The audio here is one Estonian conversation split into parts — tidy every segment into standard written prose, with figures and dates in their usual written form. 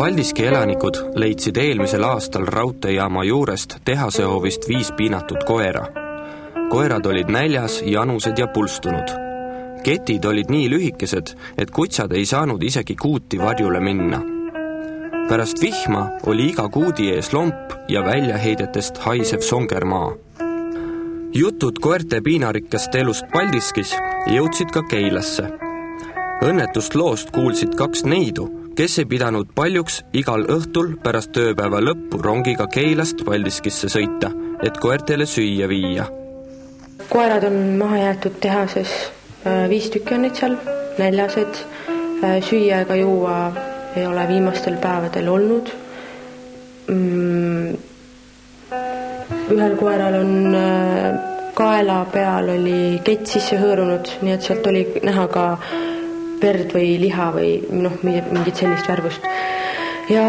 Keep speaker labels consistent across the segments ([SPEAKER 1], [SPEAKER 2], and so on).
[SPEAKER 1] Paldiski elanikud leidsid eelmisel aastal raudteejaama juurest tehasehoovist 5 piinatud koera. Koerad olid näljas, janused ja pulstunud. Ketid olid nii lühikesed, et kutsad ei saanud isegi kuuti varjule minna. Pärast vihma oli iga kuudi ees lomp ja väljaheidetest haisev songermaa. Jutud koerte piinarikkast elust Paldiskis jõudsid ka Keilasse. Õnnetust loost kuulsid 2 neidu, kes ei pidanud paljuks igal õhtul pärast tööpäeva lõppu rongiga Keilast Paldiskisse sõita, et koertele süüa viia.
[SPEAKER 2] Koerad on maha jäetud tehases, 5 tükki on neid seal, näljased, süüa ega juua ei ole viimastel päevadel olnud. Ühel koeral on kaela peal oli kett sisse hõõrunud, nii et sealt oli näha ka verd või liha või mingit sellist värvust. Ja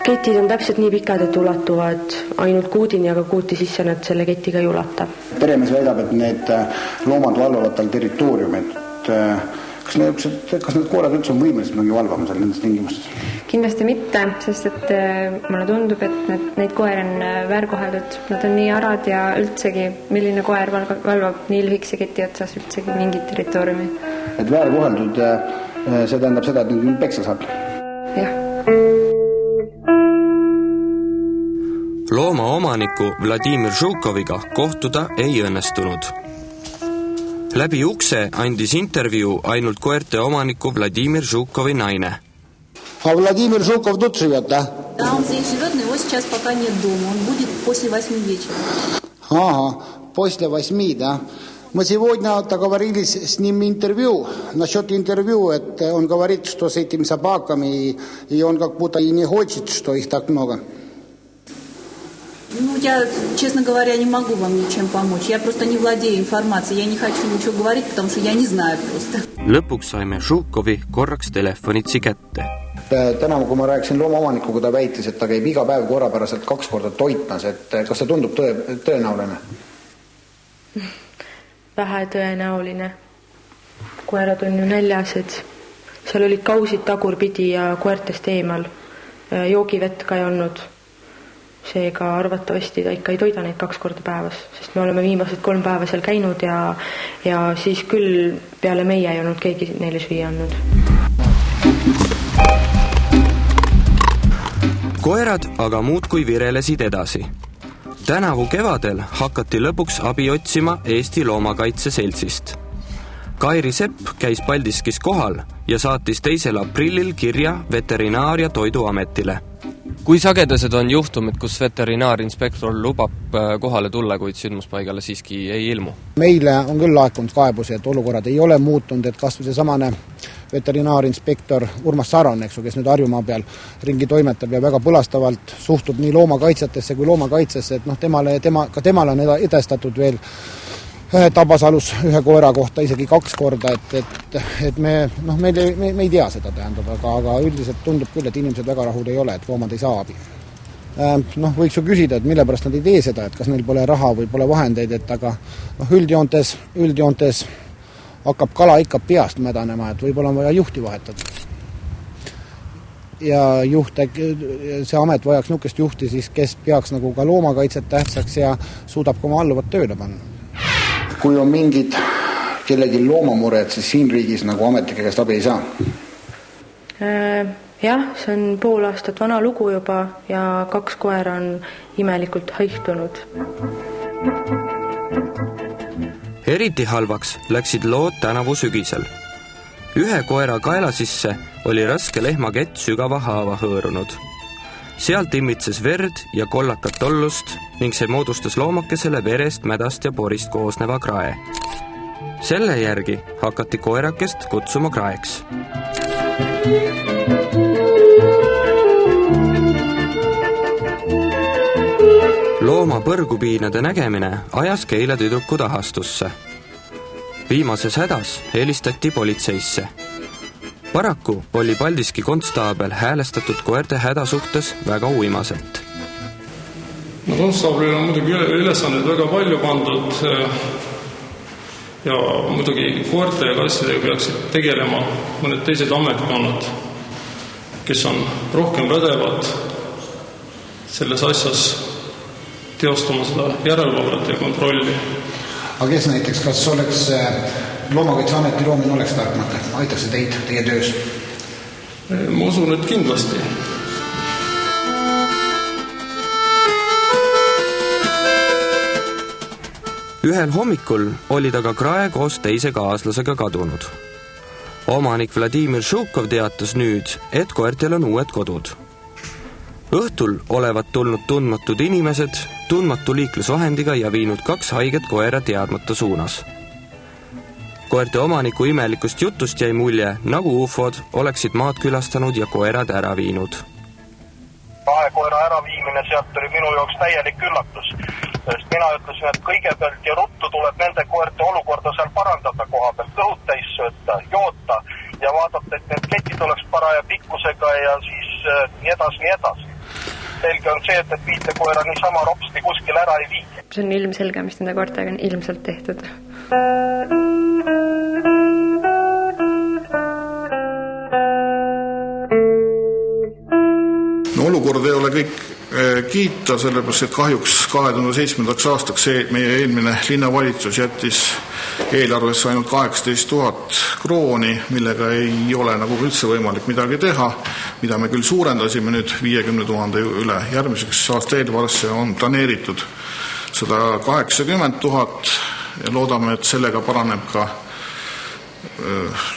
[SPEAKER 2] ketid on täpselt nii pikad, et ulatuvad ainult kuudini, aga kuuti sisse nad selle ketiga ei ulata.
[SPEAKER 3] Peremees väidab, et need loomad valvavad tal territooriumit. Kas need koerad üldse on võimelised mingi valvama seal nendes tingimustes?
[SPEAKER 4] Kindlasti mitte, sest et mulle tundub, et neid koer on väärkoheldud. Nad on nii arad ja üldsegi, milline koer valvab nii lühikese keti otsas üldsegi mingi territooriumi.
[SPEAKER 3] Et väärkoheldud, see tähendab seda, et nüüd peksa saab?
[SPEAKER 4] Jah.
[SPEAKER 1] Looma omaniku Vladimir Žukoviga kohtuda ei õnnestunud. Läbi ukse andis intervjuu ainult koerte omaniku Vladimir Žukovi naine.
[SPEAKER 3] А Владимир Жуков тут живет, да?
[SPEAKER 5] Да, он здесь живет, но его сейчас пока нет дома. Он будет после 8 вечера.
[SPEAKER 3] Ага, после 8, да. Мы сегодня договорились с ним интервью. Насчет интервью, это он говорит, что с этими собаками, и он как будто и не хочет, что их так много.
[SPEAKER 5] Ну, я, честно говоря, не могу вам ничем помочь. Я просто не владею информацией. Я не хочу ничего говорить, потому что я не знаю просто.
[SPEAKER 1] Lõpuks saime Žukovi korraks telefonitsi kätte.
[SPEAKER 3] Täna, kui ma rääkisin loomaomanikuga, ta väitis, et ta käib iga päev korrapäraselt 2 korda toitmas. Et kas see tundub tõenäoline?
[SPEAKER 2] Vähe tõenäoline. Koerad on ju näljased. Seal olid kausid tagurpidi ja koertest eemal. Joogivett ka ei olnud. Seega arvatavasti ta ikka ei toida neid 2 korda päevas, sest me oleme viimased 3 päeva seal käinud ja siis küll peale meie ei olnud keegi neile süüa andnud.
[SPEAKER 1] Koerad aga muudkui virelesid edasi. Tänavu kevadel hakati lõpuks abi otsima Eesti Loomakaitse Seltsist. Kairi Sepp käis Paldiskis kohal ja saatis 2. aprillil kirja Veterinaar- ja Toiduametile.
[SPEAKER 6] Kui sagedased on juhtumid, kus veterinaarinspektor lubab kohale tulla, kuid sündmuspaigale siiski ei ilmu?
[SPEAKER 3] Meile on küll laekunud kaebusi, et olukorrad ei ole muutunud, et kas või see samane veterinaarinspektor Urmas Saran, kes nüüd Harjumaa peal ringi toimetab ja väga põlastavalt suhtub nii loomakaitsetesse kui loomakaitsesse, et ka temale on edestatud veel Tabasalus 1 koera kohta isegi 2 korda, et me ei tea seda tähendab, aga üldiselt tundub küll, et inimesed väga rahul ei ole, et loomad ei saa abi. Võiks ju küsida, et mille pärast nad ei tee seda, et kas neil pole raha või pole vahendeid, et aga üldjoontes hakkab kala ikka peast mädanema, et võib-olla on vaja juhti vahetada. Ja see amet vajaks niisugust juhti, siis, kes peaks nagu ka loomakaitset tähtsaks ja suudab ka oma alluvat tööle panna. Kui on mingid kellegi loomamured, siis siin riigis nagu ametnike käest abi ei saa?
[SPEAKER 2] Jah, see on pool aastat vana lugu juba ja 2 koera on imelikult haihtunud.
[SPEAKER 1] Eriti halvaks läksid lood tänavu sügisel. 1 koera kaela sisse oli raske lehmakett sügava haava hõõrunud. Sealt imitses verd ja kollakat tollust ning see moodustas loomakesele verest, mädast ja porist koosneva krae. Selle järgi hakati koerakest kutsuma kraeks. Looma põrgupiinade nägemine ajas Keila tüdruku tahastusse. Viimases hädas helistati politseisse. Paraku oli Paldiski konstaabel häälestatud koerte häda suhtes väga uimaselt.
[SPEAKER 7] Konstaablil on muidugi ülesanded väga palju pandud ja muidugi koerte ja kassidega peaksid tegelema mõned teised ametkonnad. kes on rohkem pädevad selles asjas teostama seda järelevalvet ja kontrolli.
[SPEAKER 3] Aga kes näiteks, kas oleks Loomakaitseameti loomine oleks tark mõte? Aitaks see teid teie töös?
[SPEAKER 7] Ma usun, et kindlasti.
[SPEAKER 1] Ühel hommikul oli ta ka krae koos teise kaaslasega kadunud. Omanik Vladimir Šukov teatas nüüd, et koertel on uued kodud. Õhtul olevat tulnud tundmatud inimesed tundmatu liiklusvahendiga ja viinud 2 haiget koera teadmata suunas. Koerte omaniku imelikust jutust jäi mulje, nagu ufod oleksid maad külastanud ja koerad ära viinud.
[SPEAKER 8] 2 koera äraviimine sealt oli minu jaoks täielik üllatus, sest mina ütlesin, et kõigepealt ja ruttu tuleb nende koerte olukorda seal parandada koha peal, kõhud täis sööta, joota ja vaadata, et need ketid oleks paraja pikkusega ja siis nii edasi. Selge on see, et 5 koera niisama ropsti kuskil ära ei vii.
[SPEAKER 4] See on ilmselge, mis nende koertega on ilmselt tehtud.
[SPEAKER 9] No, olukord ei ole kõik kiita, sellepärast, et kahjuks 2007. aastaks meie eelmine linnavalitsus jättis eelarvesse ainult 18 000 krooni, millega ei ole nagu üldse võimalik midagi teha, mida me küll suurendasime nüüd 50 000 üle. Järgmiseks aasta eelarvesse on planeeritud 180 000 ja loodame, et sellega paraneb ka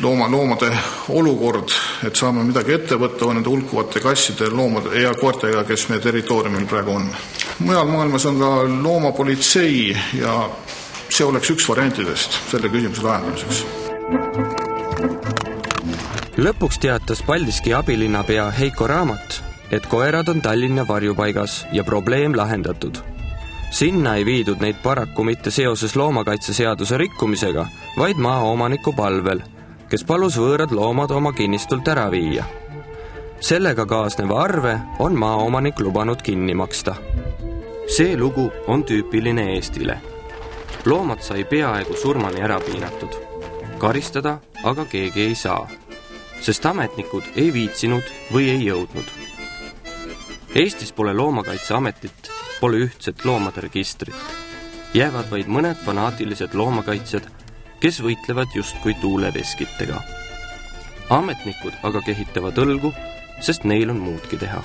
[SPEAKER 9] loomade olukord, et saame midagi ette võtta nende hulkuvate kasside, loomade ja koertega, kes meie territooriumil praegu on. Mujal maailmas on ka loomapolitsei ja see oleks üks variantidest selle küsimuse lahendamiseks.
[SPEAKER 1] Lõpuks teatas Paldiski abilinnapea Heiko Raamat, et koerad on Tallinna varjupaigas ja probleem lahendatud. Sinna ei viidud neid paraku mitte seoses loomakaitseseaduse rikkumisega, vaid maaomaniku palvel, kes palus võõrad loomad oma kinnistult ära viia. Sellega kaasneva arve on maaomanik lubanud kinni maksta. See lugu on tüüpiline Eestile. Loomad sai peaaegu surmani ära piinatud. Karistada aga keegi ei saa, sest ametnikud ei viitsinud või ei jõudnud. Eestis pole loomakaitseametit, pole ühtset loomade registrit. Jäävad vaid mõned fanaatilised loomakaitsjad, kes võitlevad justkui tuuleveskitega. Ametnikud aga kehitavad õlgu, sest neil on muudki teha.